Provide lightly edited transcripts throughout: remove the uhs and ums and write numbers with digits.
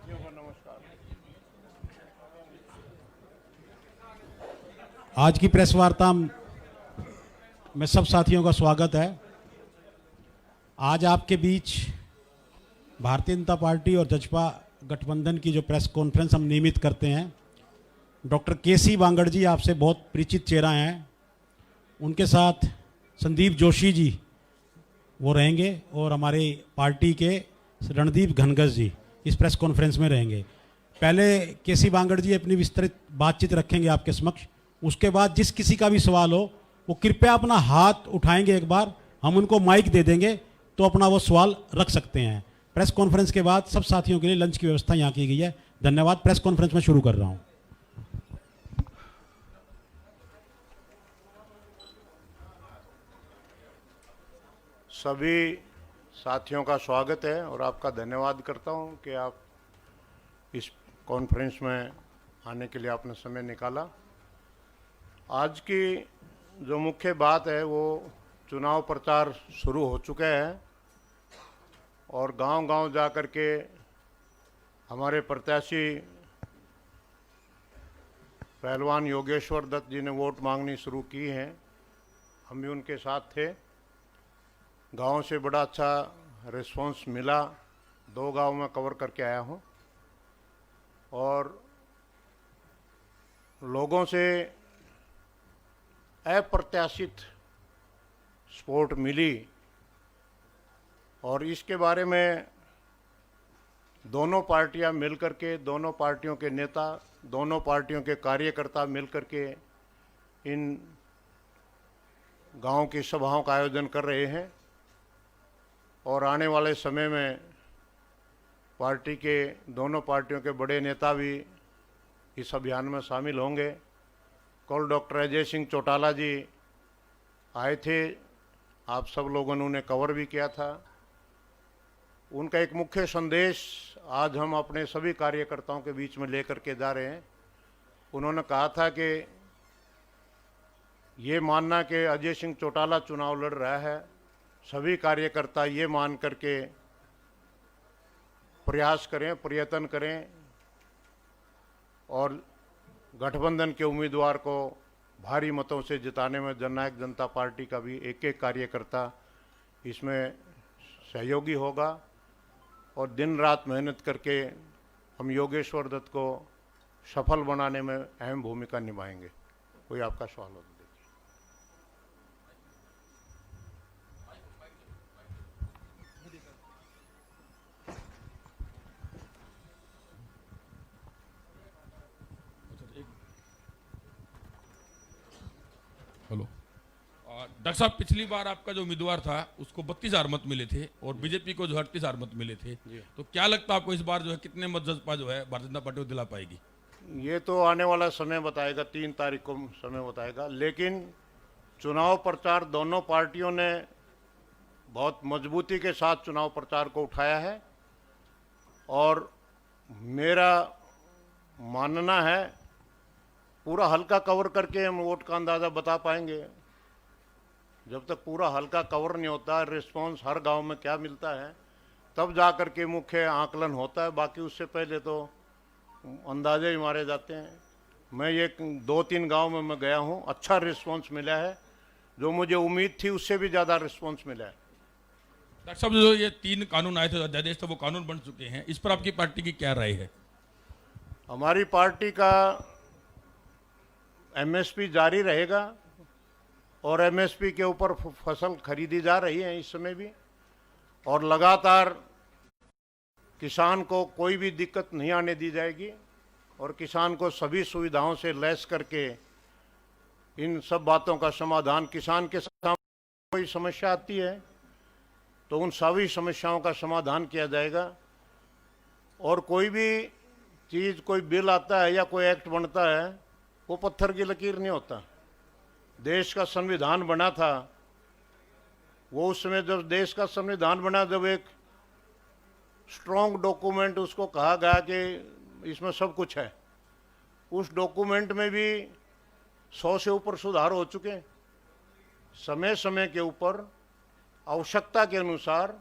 साथियों को नमस्कार। आज की प्रेस वार्ता में सब साथियों का स्वागत है। आज आपके बीच भारतीय जनता पार्टी और जजपा गठबंधन की जो प्रेस कॉन्फ्रेंस हम नियमित करते हैं, डॉक्टर केसी वांगड़ जी आपसे बहुत परिचित चेहरा हैं। उनके साथ संदीप जोशी जी वो रहेंगे और हमारे पार्टी के रणदीप घनघस जी इस प्रेस कॉन्फ्रेंस में रहेंगे। पहले केसी वांगड़ जी अपनी विस्तृत बातचीत रखेंगे आपके समक्ष। उसके बाद जिस किसी का भी सवाल हो वो कृपया अपना हाथ उठाएंगे, एक बार हम उनको माइक दे देंगे तो अपना वो सवाल रख सकते हैं। प्रेस कॉन्फ्रेंस के बाद सब साथियों के लिए लंच की व्यवस्था यहाँ की गई है। धन्यवाद। प्रेस कॉन्फ्रेंस में शुरू कर रहा हूँ। सभी साथियों का स्वागत है और आपका धन्यवाद करता हूं कि आप इस कॉन्फ्रेंस में आने के लिए आपने समय निकाला। आज की जो मुख्य बात है वो चुनाव प्रचार शुरू हो चुके हैं और गांव-गांव जा कर के हमारे प्रत्याशी पहलवान योगेश्वर दत्त जी ने वोट मांगनी शुरू की है। हम भी उनके साथ थे। गांव से बड़ा अच्छा रिस्पांस मिला। 2 गांव में कवर करके आया हूं और लोगों से अप्रत्याशित सपोर्ट मिली और इसके बारे में दोनों पार्टियां मिलकर के, दोनों पार्टियों के नेता, दोनों पार्टियों के कार्यकर्ता मिलकर के इन गांव की सभाओं का आयोजन कर रहे हैं और आने वाले समय में पार्टी के दोनों पार्टियों के बड़े नेता भी इस अभियान में शामिल होंगे। कल डॉक्टर अजय सिंह चौटाला जी आए थे, आप सब लोगों ने उन्हें कवर भी किया था। उनका एक मुख्य संदेश आज हम अपने सभी कार्यकर्ताओं के बीच में लेकर के जा रहे हैं। उन्होंने कहा था कि ये मानना कि अजय सिंह चौटाला चुनाव लड़ रहा है, सभी कार्यकर्ता ये मान करके प्रयास करें, प्रयत्न करें और गठबंधन के उम्मीदवार को भारी मतों से जिताने में जननायक जनता पार्टी का भी एक एक कार्यकर्ता इसमें सहयोगी होगा और दिन रात मेहनत करके हम योगेश्वर दत्त को सफल बनाने में अहम भूमिका निभाएंगे। कोई आपका सवाल हो? हेलो डॉक्टर साहब, पिछली बार आपका जो उम्मीदवार था उसको 32,000 मत मिले थे और बीजेपी को जो 38,000 मत मिले थे, तो क्या लगता है आपको इस बार जो है कितने मत जसपा जो है भारतीय जनता पार्टी को दिला पाएगी? ये तो आने वाला समय बताएगा, 3 तारीख को समय बताएगा। लेकिन चुनाव प्रचार दोनों पार्टियों ने बहुत मजबूती के साथ चुनाव प्रचार को उठाया है और मेरा मानना है पूरा हल्का कवर करके हम वोट का अंदाज़ा बता पाएंगे। जब तक पूरा हल्का कवर नहीं होता, रिस्पांस हर गांव में क्या मिलता है, तब जा कर के मुख्य आकलन होता है। बाकी उससे पहले तो अंदाजे ही मारे जाते हैं। मैं ये 2-3 गांव में मैं गया हूं, अच्छा रिस्पांस मिला है। जो मुझे उम्मीद थी उससे भी ज़्यादा रिस्पांस मिला है। डॉक्टर साहब, जो ये 3 कानून आए थे अध्यादेश, तो वो कानून बन चुके हैं, इस पर आपकी पार्टी की क्या राय है? हमारी पार्टी का एमएसपी जारी रहेगा और एमएसपी के ऊपर फसल खरीदी जा रही है इस समय भी और लगातार किसान को कोई भी दिक्कत नहीं आने दी जाएगी और किसान को सभी सुविधाओं से लैस करके इन सब बातों का समाधान, किसान के सामने कोई समस्या आती है तो उन सभी समस्याओं का समाधान किया जाएगा। और कोई भी चीज़, कोई बिल आता है या कोई एक्ट बनता है, वो पत्थर की लकीर नहीं होता। देश का संविधान बना था, वो उस समय जब देश का संविधान बना, जब एक स्ट्रॉन्ग डॉक्यूमेंट उसको कहा गया कि इसमें सब कुछ है, उस डॉक्यूमेंट में भी 100 से ऊपर सुधार हो चुके हैं। समय समय के ऊपर आवश्यकता के अनुसार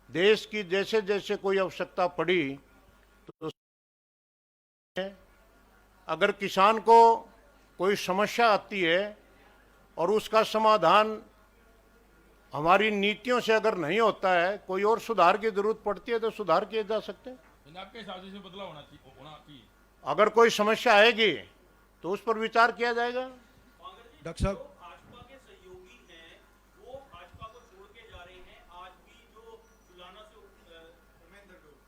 देश की जैसे जैसे कोई आवश्यकता पड़ी तो अगर किसान को कोई समस्या आती है और उसका समाधान हमारी नीतियों से अगर नहीं होता है, कोई और सुधार की जरूरत पड़ती है तो सुधार किए जा सकते हैं। यानी आपके हिसाब से इसमें बदलाव होना चाहिए। अगर कोई समस्या आएगी तो उस पर विचार किया जाएगा। डॉक्टर साहब, भाजपा के सहयोगी हैं वो भाजपा को छोड़ के जा रहे हैं। आज भी जो जुलाना से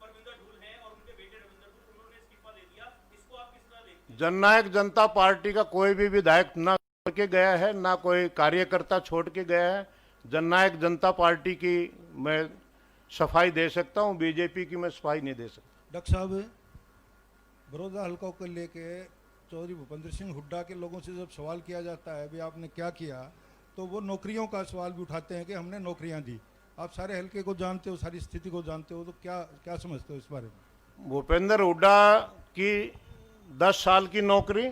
परमिंदर ढूल हैं और उनके बेटे रविंदर ढूल, उन्होंने इस्तीफा दे दिया। इसको आप किस तरह देखते हैं? जननायक जनता पार्टी का कोई भी विधायक ना छोड़ के गया है, ना कोई कार्यकर्ता छोड़ के गया है। जननायक जनता पार्टी की मैं सफाई दे सकता हूं, बीजेपी की मैं सफाई नहीं दे सकता। डॉक्टर साहब, बड़ौदा हल्का को लेके चौधरी भूपेंद्र सिंह हुड्डा के लोगों से जब सवाल किया जाता है भी आपने क्या किया, तो वो नौकरियों का सवाल भी उठाते हैं कि हमने नौकरियां दी। आप सारे हल्के को जानते हो, सारी स्थिति को जानते हो, तो क्या क्या समझते हो इस बारे में? भूपेंद्र हुड्डा की 10 साल की नौकरी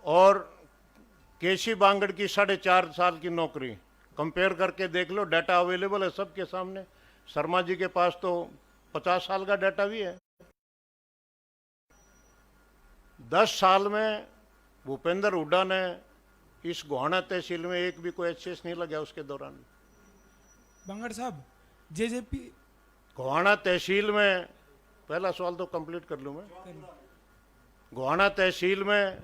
और केसी बांगड़ की 4.5 साल की नौकरी कंपेयर करके देख लो, डाटा अवेलेबल है सबके सामने। शर्मा जी के पास तो 50 साल का डाटा भी है। 10 साल में भूपेंद्र हुड्डा ने इस गोहाना तहसील में एक भी कोई एचसीएस नहीं लगा उसके दौरान। बांगड़ साहब, जेजेपी गोहाना तहसील में, पहला सवाल तो कंप्लीट कर लूं मैं। गोहाना तहसील में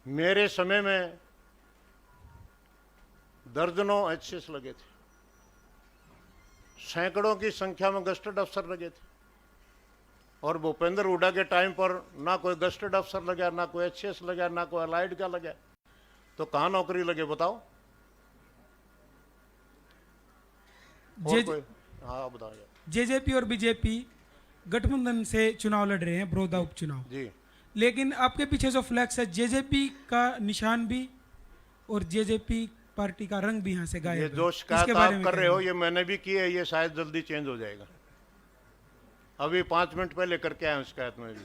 मेरे समय में दर्जनों एचसीएस लगे थे, सैकड़ों की संख्या में गस्टेड अफसर लगे थे, और भूपेंद्र हुड्डा के टाइम पर ना कोई गस्टेड अफसर लगा, ना कोई एचसीएस लगा, ना कोई अलाइड का लगा। तो कहाँ नौकरी लगे बताओ? और कोई? हाँ बताओ। जेजेपी और बीजेपी गठबंधन से चुनाव लड़ रहे हैं, बड़ौदा उपचुनाव जी, लेकिन आपके पीछे जो फ्लैक्स है जेजेपी का निशान भी और जेजेपी पार्टी का रंग भी यहाँ से गायब ये है। जो इसके शिकायत बारे आप में कर क्या रहे हो कहेंगे? ये मैंने भी की है, ये शायद जल्दी चेंज हो जाएगा। अभी 5 मिनट पहले करके आया हूँ शिकायत में भी।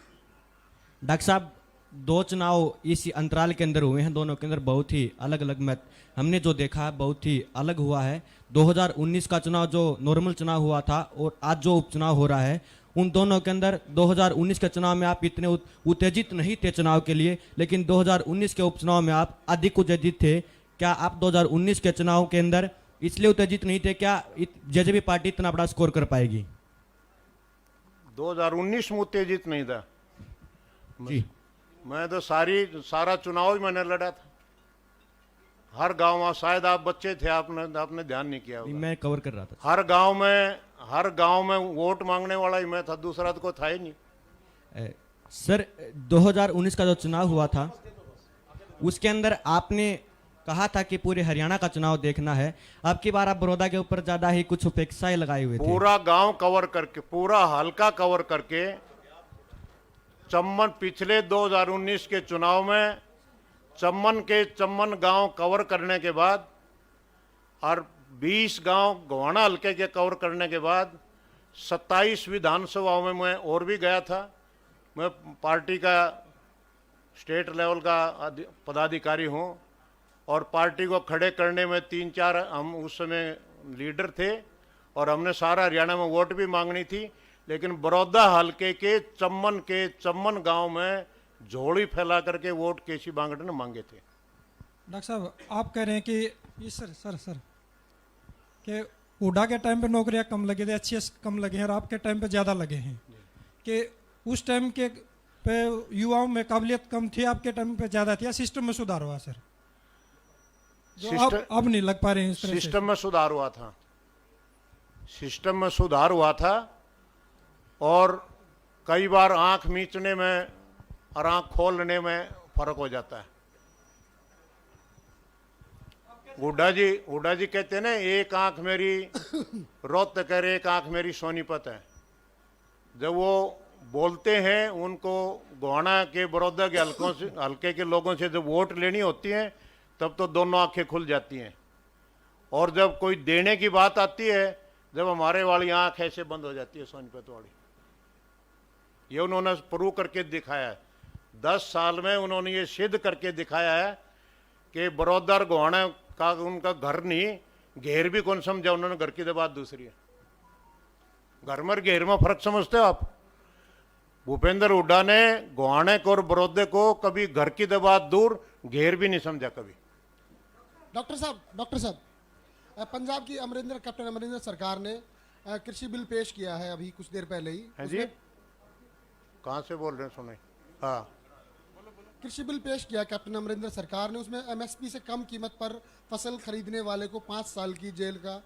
डॉक्टर साहब, 2 चुनाव इस अंतराल के अंदर हुए हैं, दोनों के अंदर बहुत ही अलग अलग मत हमने जो देखा है बहुत ही अलग हुआ है। 2019 का चुनाव जो नॉर्मल चुनाव हुआ था और आज जो उपचुनाव हो रहा है, उन दोनों के अंदर 2019 के चुनाव में आप इतने उत्तेजित नहीं थे चुनाव के लिए, लेकिन 2019 के उपचुनाव में आप अधिक उत्तेजित थे। क्या आप 2019 के चुनाव के अंदर इसलिए उत्तेजित नहीं थे? क्या जेजेपी पार्टी इतना बड़ा स्कोर कर पाएगी? 2019 में उत्तेजित नहीं था जी, मैं तो सारा चुनाव ही मैंने लड़ा था, हर गांव में। शायद आप बच्चे थे, आपने ध्यान नहीं किया होगा। मैं कवर कर रहा था। हर गांव में वोट मांगने वाला ही मैं था, दूसरा तो कोई था ही नहीं। सर, 2019 का जो चुनाव हुआ था उसके अंदर आपने कहा था कि पूरे हरियाणा का चुनाव देखना है। अब की बार आप बड़ौदा के ऊपर ज्यादा ही कुछ उपेक्षाएं लगाए हुए थे। पूरा गांव कवर करके, पूरा हल्का कवर करके, चम्मन पिछले 2019 के चुनाव में चम्मन गांव कवर करने के बाद और 20 गांव गोहाना हल्के के कवर करने के बाद 27 विधानसभाओं में मैं और भी गया था। मैं पार्टी का स्टेट लेवल का पदाधिकारी हूं और पार्टी को खड़े करने में 3-4 हम उस समय लीडर थे और हमने सारा हरियाणा में वोट भी मांगनी थी, लेकिन बड़ौदा हल्के के चम्मन गांव में झोली फैला करके वोट केसी बांगड़ ने मांगे थे। डॉक्टर साहब, आप कह रहे हैं कि ये सर कि हुड्डा के टाइम पे नौकरियां कम लगे थे, अच्छे कम लगे हैं, और आपके टाइम पे ज़्यादा लगे हैं, कि उस टाइम के पे युवाओं में काबिलियत कम थी, आपके टाइम पे ज़्यादा थी, या सिस्टम में सुधार हुआ सर? जो अब नहीं लग पा रहे हैं इस तरह से। सिस्टम में सुधार हुआ था, सिस्टम में सुधार हुआ था, और कई बार आंख मीचने में और आंख खोलने में फर्क हो जाता है। हुड्डा जी कहते हैं ना, एक आंख मेरी रोत कर, एक आंख मेरी सोनीपत है। जब वो बोलते हैं, उनको गोहाना के बड़ौदा के हल्के के लोगों से जब वोट लेनी होती है तब तो दोनों आंखें खुल जाती हैं, और जब कोई देने की बात आती है, जब हमारे वाली आंख ऐसे बंद हो जाती है, सोनीपत वाली। ये उन्होंने प्रूव करके दिखाया है। 10 साल में उन्होंने ये सिद्ध करके दिखाया है कि बड़ौदा और गोहाना का उनका घर नहीं, घेर भी कौन समझा उन्होंने, घर की तो बात दूसरी है। घर में घेर में फर्क समझते हो आप? भूपेंद्र हुड्डा ने गोहाने और बड़ौदे को कभी घर की दबात दूर घेर भी नहीं समझा कभी। डॉक्टर साहब पंजाब की कैप्टन अमरिंदर सरकार ने कृषि बिल पेश किया है अभी कुछ देर पहले ही। है जी, कहाँ से बोल रहे हैं सुने? हाँ, कृषि बिल पेश किया कैप्टन अमरिंदर सरकार ने, उसमें एमएसपी से कम कीमत पर फसल खरीदने वाले को 5 साल की जेल का।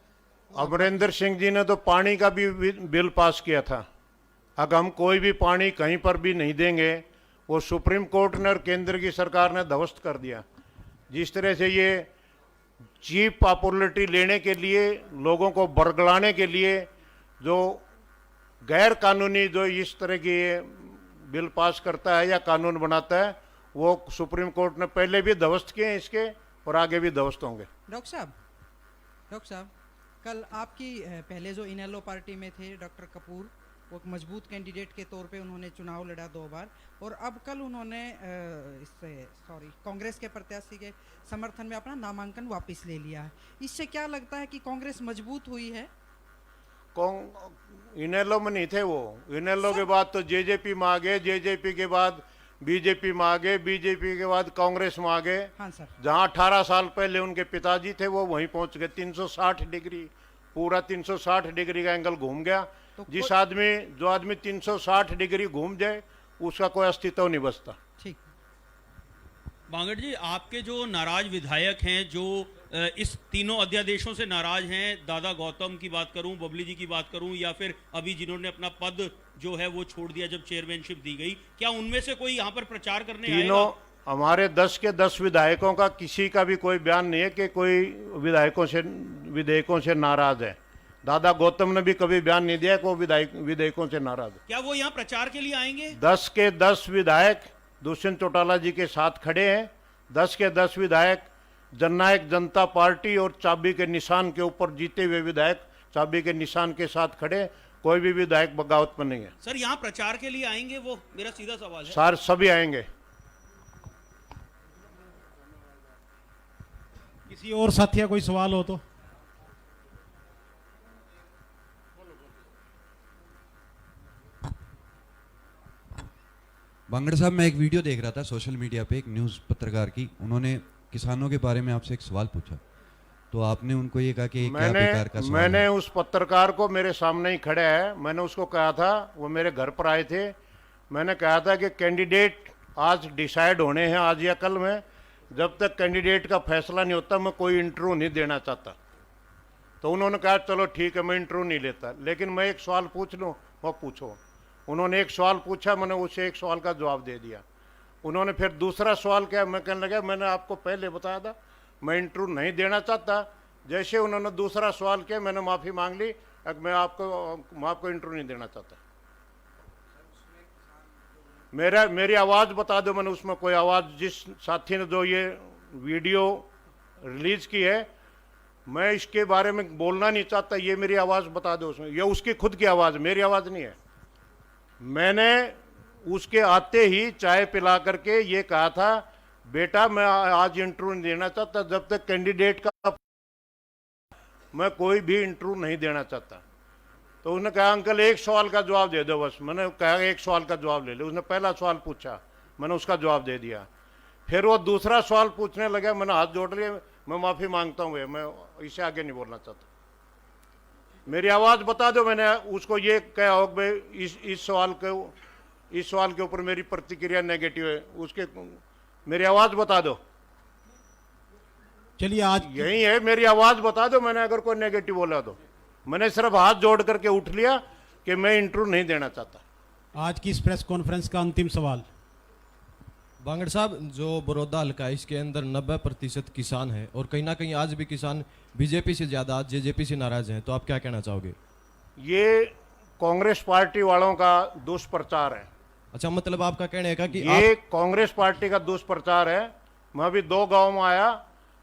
अमरिंदर सिंह जी ने तो पानी का भी बिल पास किया था। अगर हम कोई भी पानी कहीं पर भी नहीं देंगे, वो सुप्रीम कोर्ट ने और केंद्र की सरकार ने ध्वस्त कर दिया। जिस तरह से ये चीप पॉपुलरिटी लेने के लिए, लोगों को बरगलाने के लिए जो गैर कानूनी जो इस तरह की बिल पास करता है या कानून बनाता है, वो सुप्रीम कोर्ट ने पहले भी ध्वस्त किए हैं इसके, और आगे भी ध्वस्त होंगे। डॉक्टर साहब कल आपकी पहले जो इनेलो पार्टी में थे डॉक्टर कपूर, वो एक मजबूत कैंडिडेट के तौर पे उन्होंने चुनाव लड़ा 2 बार, और अब कल उन्होंने कांग्रेस के प्रत्याशी के समर्थन में अपना नामांकन वापस ले लिया है। इससे क्या लगता है कि कांग्रेस मजबूत हुई है? इनेलो में नहीं थे वो। इनेलो के बाद तो जेजेपी में आ गए, जेजेपी के बाद बीजेपी में आ गए, बीजेपी के बाद कांग्रेस में आ गए। हाँ सर। जहां 18 साल पहले उनके पिताजी थे वो वहीं पहुंच गए। 360 डिग्री, पूरा 360 डिग्री का एंगल घूम गया। तो जो आदमी 360 डिग्री घूम जाए उसका कोई अस्तित्व नहीं बचता। ठीक। बांगड़ जी, आपके जो नाराज विधायक हैं, जो इस तीनों अध्यादेशों से नाराज हैं, दादा गौतम की बात करूं, बबली जी की बात करूं, या फिर अभी जिन्होंने अपना पद जो है वो छोड़ दिया जब चेयरमैनशिप दी गई, क्या उनमें से कोई यहाँ पर प्रचार करने तीनों आएगा? हमारे 10 के 10 विधायकों का किसी का भी कोई बयान नहीं है कि कोई विधेयकों से नाराज है। दादा गौतम ने भी कभी बयान नहीं दिया कि वो विधेयकों से नाराज है। क्या वो यहाँ प्रचार के लिए आएंगे? 10 के 10 विधायक दुष्यंत चौटाला जी के साथ खड़े हैं। 10 के 10 विधायक जननायक जनता पार्टी और चाबी के निशान के ऊपर जीते हुए विधायक चाबी के निशान के साथ खड़े। कोई भी विधायक बगावत पर नहीं है। सर, यहाँ प्रचार के लिए आएंगे वो? मेरा सीधा सवाल है। सर सभी आएंगे। किसी और साथी का कोई सवाल हो तो? बांगड़ साहब, मैं एक वीडियो देख रहा था सोशल मीडिया पे, एक न्यूज़ पत्रकार की, उन्होंने किसानों के बारे में आपसे एक सवाल पूछा, तो आपने उनको ये कहा कि ये क्या बेकार का सवाल मैंने है? उस पत्रकार को, मेरे सामने ही खड़ा है, मैंने उसको कहा था, वो मेरे घर पर आए थे, मैंने कहा था कि कैंडिडेट आज डिसाइड होने हैं, आज या कल में। जब तक कैंडिडेट का फैसला नहीं होता मैं कोई इंटरव्यू नहीं देना चाहता। तो उन्होंने कहा चलो ठीक है, मैं इंटरव्यू नहीं लेता, लेकिन मैं एक सवाल पूछ लूँ। वो पूछो। उन्होंने एक सवाल पूछा, मैंने उसे एक सवाल का जवाब दे दिया। उन्होंने फिर दूसरा सवाल किया, मैं कहने लगा मैंने आपको पहले बताया था मैं इंटरव्यू नहीं देना चाहता। जैसे उन्होंने दूसरा सवाल किया मैंने माफ़ी मांग ली, मैं आपको इंटरव्यू नहीं देना चाहता। मेरी आवाज़ बता दो, मैंने उसमें कोई आवाज़, जिस साथी ने जो ये वीडियो रिलीज की है, मैं इसके बारे में बोलना नहीं चाहता, ये मेरी आवाज़ बता दो उसमें। ये उसकी खुद की आवाज़, मेरी आवाज़ नहीं है। मैंने उसके आते ही चाय पिला करके ये कहा था, बेटा मैं आज इंटरव्यू नहीं देना चाहता, जब तक कैंडिडेट का मैं कोई भी इंटरव्यू नहीं देना चाहता। तो उसने कहा अंकल एक सवाल का जवाब दे दो बस। मैंने कहा एक सवाल का जवाब ले लो। उसने पहला सवाल पूछा, मैंने उसका जवाब दे दिया। फिर वो दूसरा सवाल पूछने लगा, मैंने हाथ जोड़ लिया, मैं माफ़ी मांगता हूँ, मैं इससे आगे नहीं बोलना चाहता। मेरी आवाज़ बता दो। मैंने उसको ये कहा हो भाई इस सवाल के ऊपर मेरी प्रतिक्रिया नेगेटिव है, उसके मेरी आवाज़ बता दो। चलिए आज यही है, मेरी आवाज़ बता दो। मैंने अगर कोई नेगेटिव बोला तो मैंने सिर्फ हाथ जोड़ करके उठ लिया कि मैं इंटरव्यू नहीं देना चाहता। आज की इस प्रेस कॉन्फ्रेंस का अंतिम सवाल। बांगड़ साहब, जो बड़ौदा हल्का है इसके अंदर 90% किसान है, और कहीं ना कहीं आज भी किसान बीजेपी से ज़्यादा जेजेपी से नाराज हैं, तो आप क्या कहना चाहोगे? ये कांग्रेस पार्टी वालों का दुष्प्रचार है। अच्छा, मतलब आपका कहना है कि ये कांग्रेस पार्टी का दुष्प्रचार है। मैं अभी 2 गांव में आया,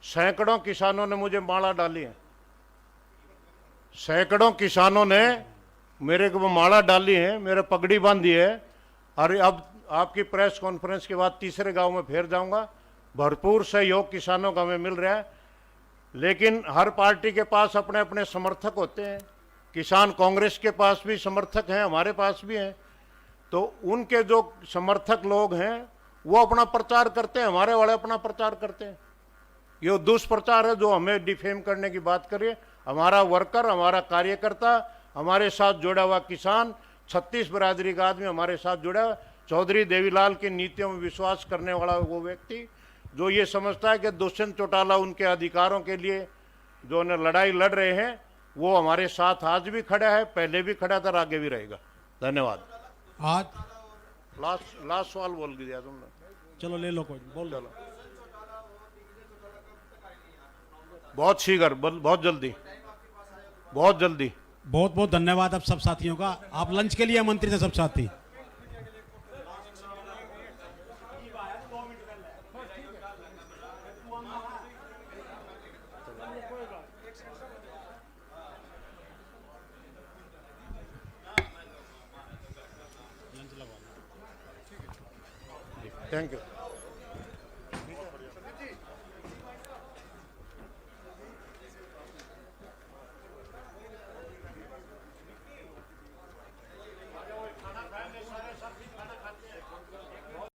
सैकड़ों किसानों ने मुझे माला डाली है। सैकड़ों किसानों ने मेरे को माला डाली है, मेरे पगड़ी बांधी है। और अब आपकी प्रेस कॉन्फ्रेंस के बाद तीसरे गांव में फिर जाऊंगा। भरपूर सहयोग किसानों का हमें मिल रहा है, लेकिन हर पार्टी के पास अपने अपने समर्थक होते हैं। किसान कांग्रेस के पास भी समर्थक हैं, हमारे पास भी हैं। तो उनके जो समर्थक लोग हैं वो अपना प्रचार करते हैं, हमारे वाले अपना प्रचार करते हैं। ये दुष्प्रचार है जो हमें डिफेम करने की बात करिए। हमारा वर्कर, हमारा कार्यकर्ता, हमारे साथ जुड़ा हुआ किसान, 36 बिरादरी का आदमी हमारे साथ जुड़ा है। चौधरी देवीलाल की नीतियों में विश्वास करने वाला वो व्यक्ति जो ये समझता है कि दुष्यंत चौटाला उनके अधिकारों के लिए जो उन्हें लड़ाई लड़ रहे हैं, वो हमारे साथ आज भी खड़ा है, पहले भी खड़ा था और आगे भी रहेगा। धन्यवाद। आज लास्ट सवाल बोल दिया तुमने। चलो ले लो, कोई बोल दो। बहुत शीघ्र, बहुत जल्दी, बहुत जल्दी। बहुत बहुत धन्यवाद आप सब साथियों का। आप लंच के लिए आमंत्रित हैं सब साथी। Thank you.